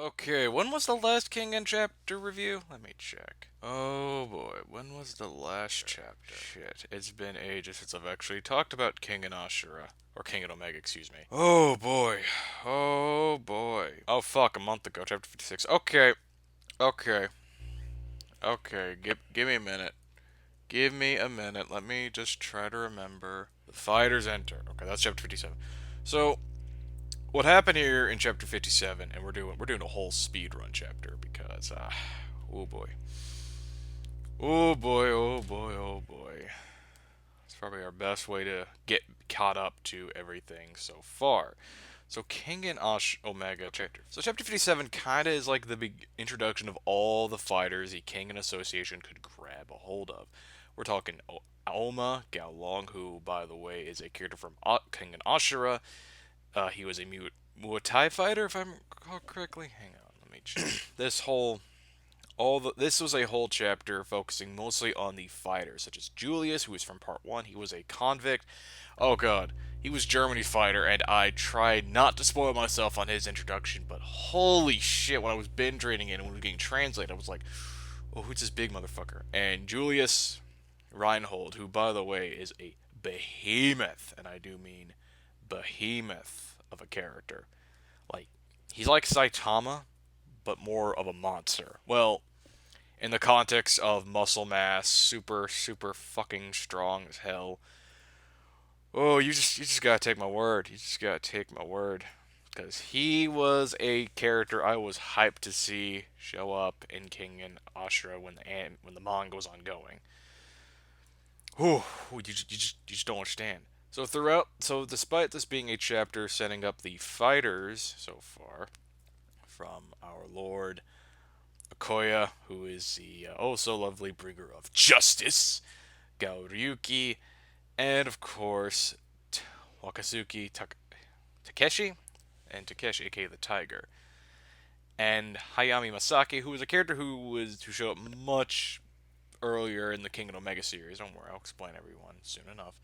Okay, when was the last Kengan chapter review? Let me check. Oh boy, when was the last chapter? Shit, it's been ages since I've actually talked about Kengan Ashura. Or Kengan Omega, excuse me. Oh boy. Oh boy. Oh fuck, a month ago, chapter 56. Okay, okay, okay, give me a minute. Give me a minute. Let me just try to remember. The fighters enter. Okay, that's chapter 57. So, what happened here in chapter 57, and we're doing a whole speed run chapter because oh boy. Oh boy, oh boy, oh boy. It's probably our best way to get caught up to everything so far. So King and Omega chapter. So chapter 57 kind of is like the big introduction of all the fighters the King and Association could grab a hold of. We're talking Aoma Gaolong, who, by the way, is a character from King and Ashura. He was a Muay Thai fighter, if I recall correctly. Hang on, let me check. This was a whole chapter focusing mostly on the fighters, such as Julius, who was from part one. He was a convict. Oh god, he was Germany's fighter, and I tried not to spoil myself on his introduction, but holy shit, when I was binge reading it and when it was getting translated, I was like, oh, who's this big motherfucker? And Julius Reinhold, who, by the way, is a behemoth, and I do mean behemoth of a character. Like, he's like Saitama, but more of a monster. Well, in the context of muscle mass, super, super fucking strong as hell. Oh, you just gotta take my word. You just gotta take my word. Because he was a character I was hyped to see show up in King and Ashura when the manga was ongoing. Whew, you just don't understand. So despite this being a chapter setting up the fighters so far, from our Lord Akoya, who is the oh so lovely bringer of justice, Gaoryuki, and of course Wakasuki Takeshi, and Takeshi, aka the Tiger, and Hayami Masaki, who is a character who showed up much earlier in the King and Omega series. Don't worry, I'll explain everyone soon enough.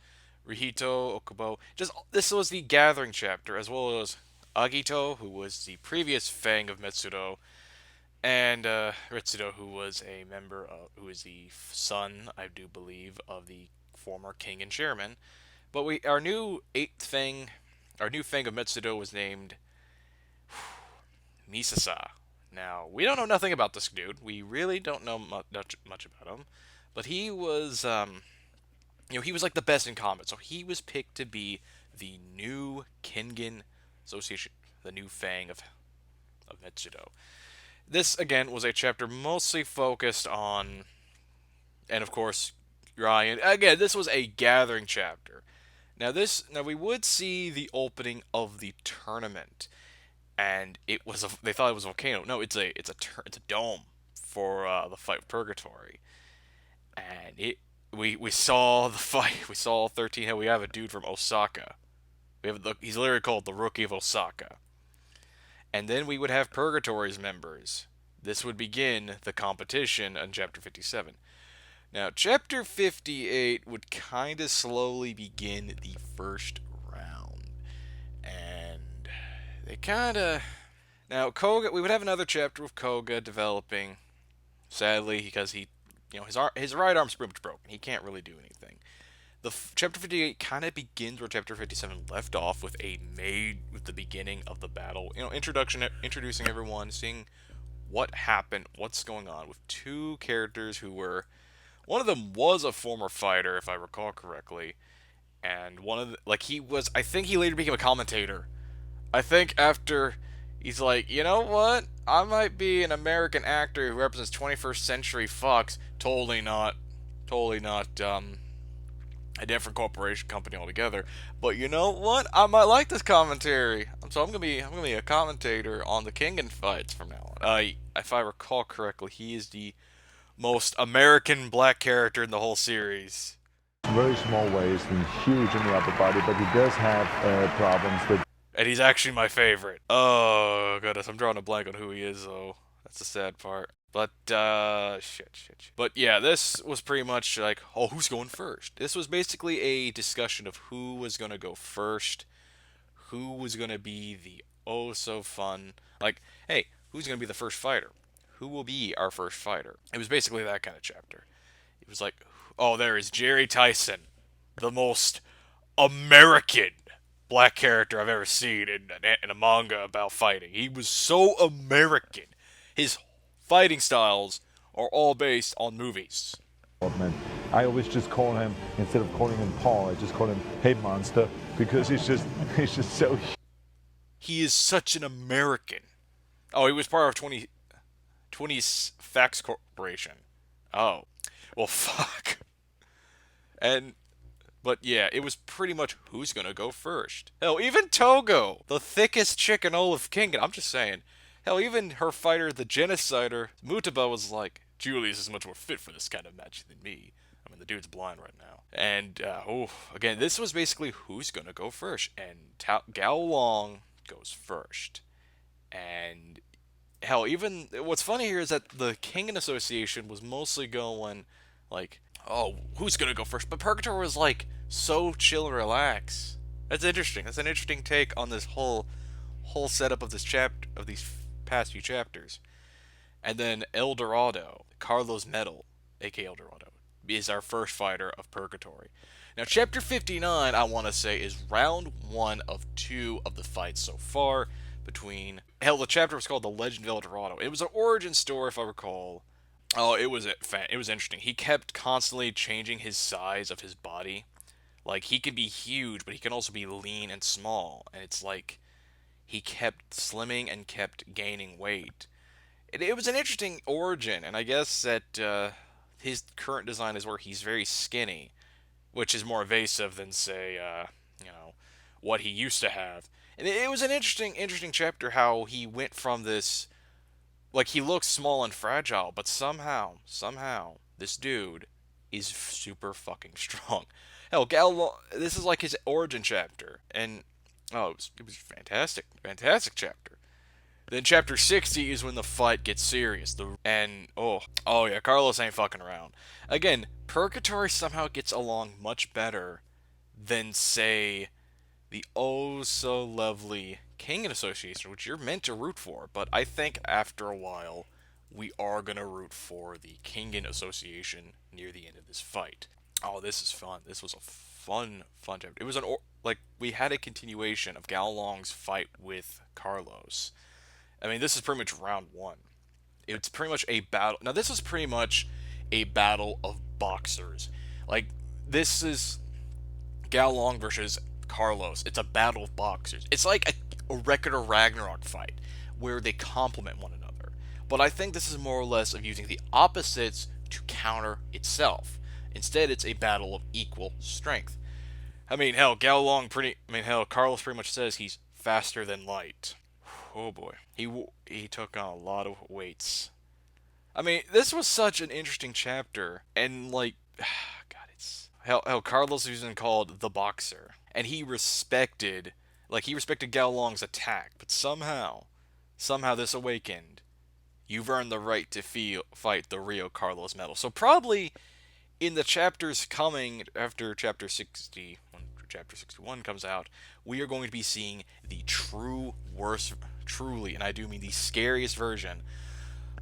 Rihito, Okubo. Just this was the Gathering chapter, as well as Agito, who was the previous Fang of Metsudo, and Ritsudo, who was a member of, who is the son, I do believe, of the former king and chairman. But our new our new Fang of Metsudo was named Misasa. Now we don't know nothing about this dude. We really don't know much about him, but he was, he was like the best in combat. So he was picked to be the new Kengan Association, the new Fang of Metsudo. This again was a chapter mostly focused on, and of course, Ryan. Again, this was a gathering chapter. Now we would see the opening of the tournament, and they thought it was a volcano. No, it's a dome for the fight with Purgatory, and we saw the fight. We saw 13. We have a dude from Osaka. He's literally called the Rookie of Osaka. And then we would have Purgatory's members. This would begin the competition on Chapter 57. Now, Chapter 58 would kind of slowly begin the first round. And they kind of. Now, Koga, we would have another chapter with Koga developing. Sadly, because his right arm's pretty much broken. He can't really do anything. Chapter 58 kind of begins where chapter 57 left off with the beginning of the battle. Introducing everyone, seeing what happened, what's going on with two characters who were. One of them was a former fighter, if I recall correctly, and one of the, like he was. I think he later became a commentator. I think after he's like, you know what? I might be an American actor who represents 21st century Fox. Totally not. Totally not. A different corporation company altogether. But you know what? I might like this commentary. So I'm gonna be a commentator on the Kengan fights from now on. If I recall correctly, he is the most American black character in the whole series, Very small waist and huge in the upper body, but he does have problems with. and he's actually my favorite. Oh goodness, I'm drawing a blank on who he is though. That's the sad part. But shit. But yeah, this was pretty much like, oh, who's going first? This was basically a discussion of who was gonna go first, who was gonna be the oh so fun. Like, hey, Who's going to be the first fighter? Who will be our first fighter? It was basically that kind of chapter. It was like, oh, there is Jerry Tyson, the most American black character I've ever seen in a manga about fighting. He was so American. His fighting styles are all based on movies. Man. I always just call him, instead of calling him Paul, I just call him Hey Monster, because he's just so. He is such an American. Oh, he was part of 20 Fax Corporation. Oh, well, fuck. And But yeah, it was pretty much who's gonna go first. Hell, even Togo, the thickest chick in all of Kengan, I'm just saying. Hell, even her fighter, the genocider, Mutaba, was like, Julius is much more fit for this kind of match than me. I mean, the dude's blind right now. And, again, this was basically who's gonna go first. And Gao Long goes first. And, hell, even, what's funny here is that the Kengan Association was mostly going, like, oh, who's gonna go first? But Purgatory was like so chill and relax. That's interesting. That's an interesting take on this whole setup of this chapter of these past few chapters. And then El Dorado, Carlos Metal, aka El Dorado, is our first fighter of Purgatory. Now, chapter 59, I want to say, is round one of two of the fights so far between. Hell, the chapter was called The Legend of El Dorado. It was an origin story, if I recall. Oh, it was interesting. He kept constantly changing his size of his body. Like, he can be huge, but he can also be lean and small. And it's like he kept slimming and kept gaining weight. It was an interesting origin, and I guess that his current design is where he's very skinny, which is more evasive than, say, you know, what he used to have. And it was an interesting chapter how he went from this, like, he looks small and fragile, but somehow, this dude is super fucking strong. Hell, this is like his origin chapter, and oh, it was fantastic chapter. Then chapter 60 is when the fight gets serious. Oh yeah, Carlos ain't fucking around. Again, Purgatory somehow gets along much better than, say, the oh so lovely Kengan Association, which you're meant to root for. But I think after a while, we are gonna root for the Kengan Association near the end of this fight. Oh, this is fun. This was a fun chapter. It was like we had a continuation of Gao Long's fight with Carlos. I mean, this is pretty much round one. It's pretty much a battle. Now, this was pretty much a battle of boxers. Like, this is Gao Long versus Carlos. It's a battle of boxers. It's like a Record of Ragnarok fight where they complement one another. But I think this is more or less of using the opposites to counter itself. Instead, it's a battle of equal strength. I mean, hell, Carlos pretty much says he's faster than light. Oh boy, he took on a lot of weights. I mean, this was such an interesting chapter, and like, God, it's hell. Carlos was even called the Boxer, and he respected Gao Long's attack, but somehow this awakened. You've earned the right to fight the Rio Carlos medal. So probably in the chapters coming after chapter 60, when chapter 61 comes out, we are going to be seeing the truly, and I do mean the scariest version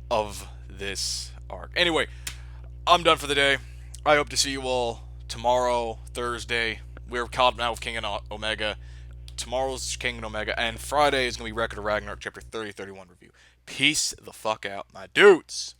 of this arc. Anyway, I'm done for the day. I hope to see you all tomorrow, Thursday. We're caught up now with Kengan Omega. Tomorrow's Kengan Omega, and Friday is going to be Record of Ragnarok chapter 30-31 review. Peace the fuck out, my dudes!